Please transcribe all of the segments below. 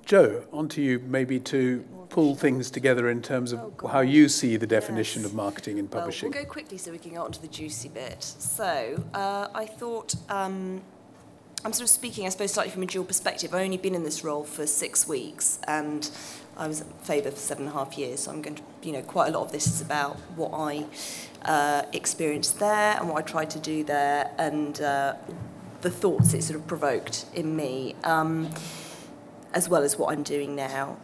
Jo, on to you maybe to pull things together in terms of how you see the definition of marketing and publishing. We'll go quickly so we can get on to the juicy bit. So I thought, I'm sort of speaking, I suppose, slightly from a dual perspective. I've only been in this role for 6 weeks, and I was at Faber for 7.5 years, so I'm going to, quite a lot of this is about what I experienced there and what I tried to do there, and the thoughts it sort of provoked in me, as well as what I'm doing now.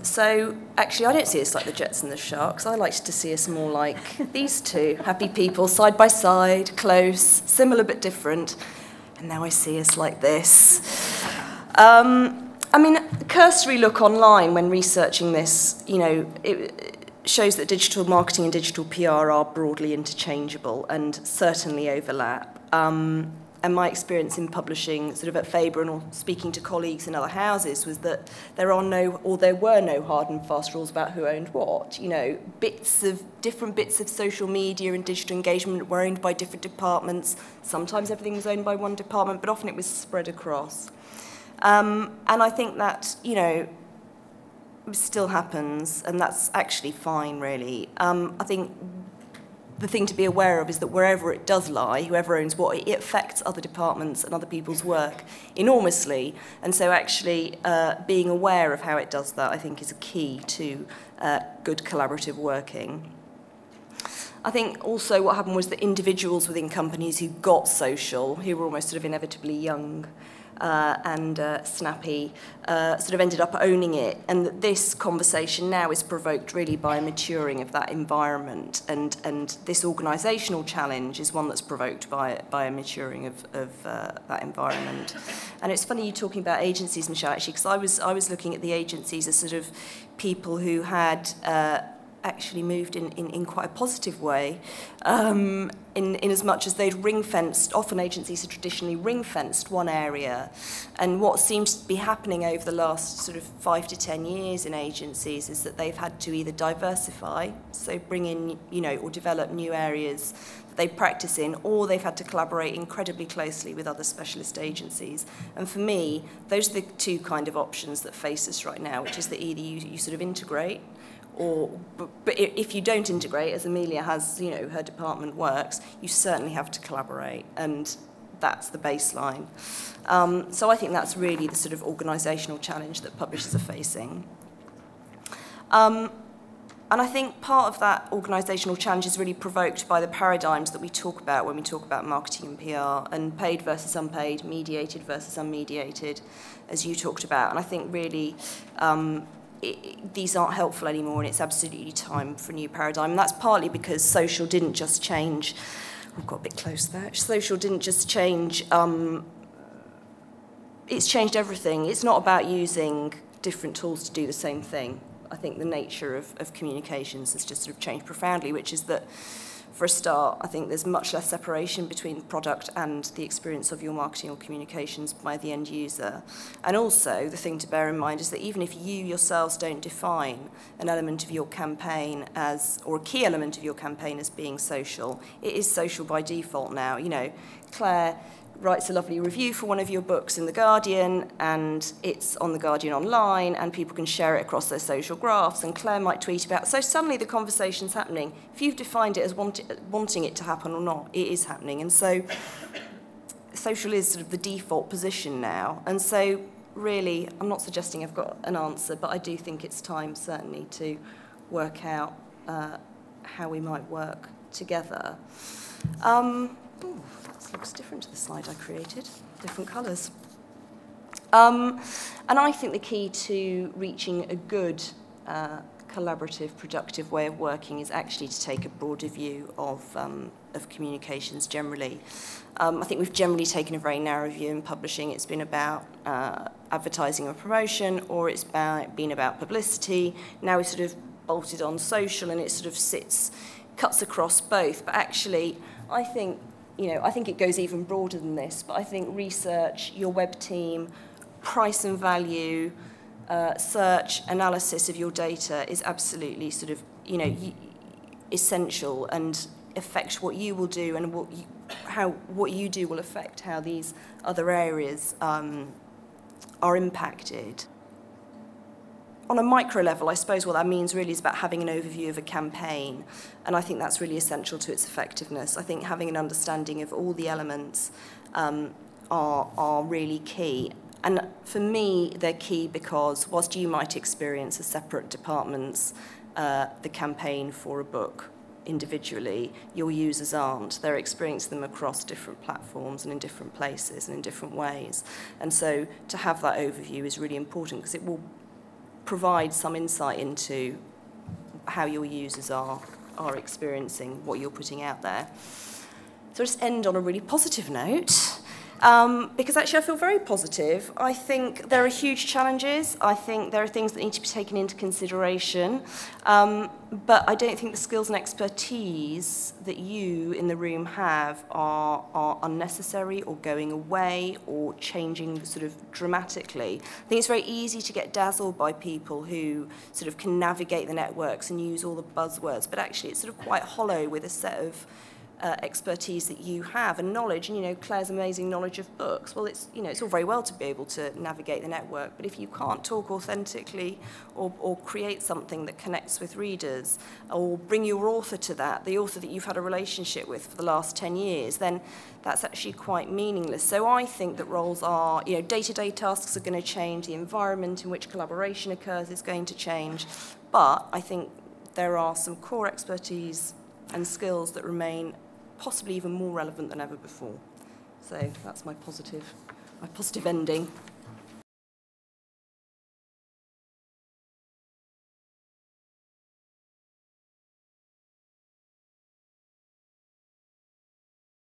So actually I don't see us like the Jets and the Sharks. I like to see us more like these two happy people, side by side, close, similar but different. And now I see us like this. I mean, a cursory look online when researching this, it shows that digital marketing and digital PR are broadly interchangeable and certainly overlap. And my experience in publishing, sort of at Faber and speaking to colleagues in other houses, was that there were no hard and fast rules about who owned what. Different bits of social media and digital engagement were owned by different departments. Sometimes everything was owned by one department, but often it was spread across. And I think that, it still happens, and that's actually fine, really. I think the thing to be aware of is that wherever it does lie, whoever owns what, it affects other departments and other people's work enormously. And so actually being aware of how it does that, I think, is a key to good collaborative working. I think also what happened was that individuals within companies who got social, who were almost sort of inevitably young and snappy, sort of ended up owning it. And that this conversation now is provoked really by a maturing of that environment. And this organisational challenge is one that's provoked by a maturing of that environment. And it's funny you talking about agencies, Michelle, actually, because I was looking at the agencies as sort of people who had actually moved in quite a positive way, in as much as they'd ring-fenced, often agencies have traditionally ring-fenced one area, and what seems to be happening over the last sort of 5 to 10 years in agencies is that they've had to either diversify, so bring in, or develop new areas that they practice in, or they've had to collaborate incredibly closely with other specialist agencies. And for me, those are the two kind of options that face us right now, which is that either you sort of integrate, but if you don't integrate, as Amelia has, her department works, you certainly have to collaborate, and that's the baseline. So I think that's really the sort of organisational challenge that publishers are facing. And I think part of that organisational challenge is really provoked by the paradigms that we talk about when we talk about marketing and PR, and paid versus unpaid, mediated versus unmediated, as you talked about. And I think really these aren't helpful anymore, and it's absolutely time for a new paradigm. And that's partly because social didn't just change. We've got a bit close there. Social didn't just change. It's changed everything. It's not about using different tools to do the same thing. I think the nature of communications has just sort of changed profoundly, which is that, for a start, I think there's much less separation between the product and the experience of your marketing or communications by the end user. And also, the thing to bear in mind is that even if you yourselves don't define an element of your campaign or a key element of your campaign as being social, it is social by default now. Claire writes a lovely review for one of your books in The Guardian, and it's on The Guardian online, and people can share it across their social graphs, and Claire might tweet about it. So suddenly the conversation's happening. If you've defined it as wanting it to happen or not, it is happening. And so social is sort of the default position now. And so really, I'm not suggesting I've got an answer, but I do think it's time, certainly, to work out how we might work together. That looks different to the slide I created, different colours. And I think the key to reaching a good, collaborative, productive way of working is actually to take a broader view of communications generally. I think we've generally taken a very narrow view in publishing. It's been about advertising and promotion, or it's been about publicity. Now we've sort of bolted on social, and it sort of cuts across both. But actually, I think it goes even broader than this, but I think research, your web team, price and value, search, analysis of your data is absolutely sort of, essential and affects what you will do, and what you do will affect how these other areas are impacted. on a micro level, I suppose what that means really is about having an overview of a campaign, and I think that's really essential to its effectiveness. I think having an understanding of all the elements are really key. And for me, they're key because whilst you might experience as separate departments the campaign for a book individually, your users aren't. They're experiencing them across different platforms and in different places and in different ways. And so to have that overview is really important because it will provide some insight into how your users are experiencing what you're putting out there. So I'll just end on a really positive note. Because actually I feel very positive. I think there are huge challenges. I think there are things that need to be taken into consideration. But I don't think the skills and expertise that you in the room have are unnecessary or going away or changing sort of dramatically. I think it's very easy to get dazzled by people who sort of can navigate the networks and use all the buzzwords, but actually it's sort of quite hollow with a set of expertise that you have and knowledge, and you know Claire's amazing knowledge of books. Well, it's it's all very well to be able to navigate the network, but if you can't talk authentically or create something that connects with readers or bring your author to that, the author that you've had a relationship with for the last 10 years, then that's actually quite meaningless. So I think that roles are, day-to-day tasks are going to change, the environment in which collaboration occurs is going to change, but I think there are some core expertise and skills that remain possibly even more relevant than ever before. So that's my positive ending.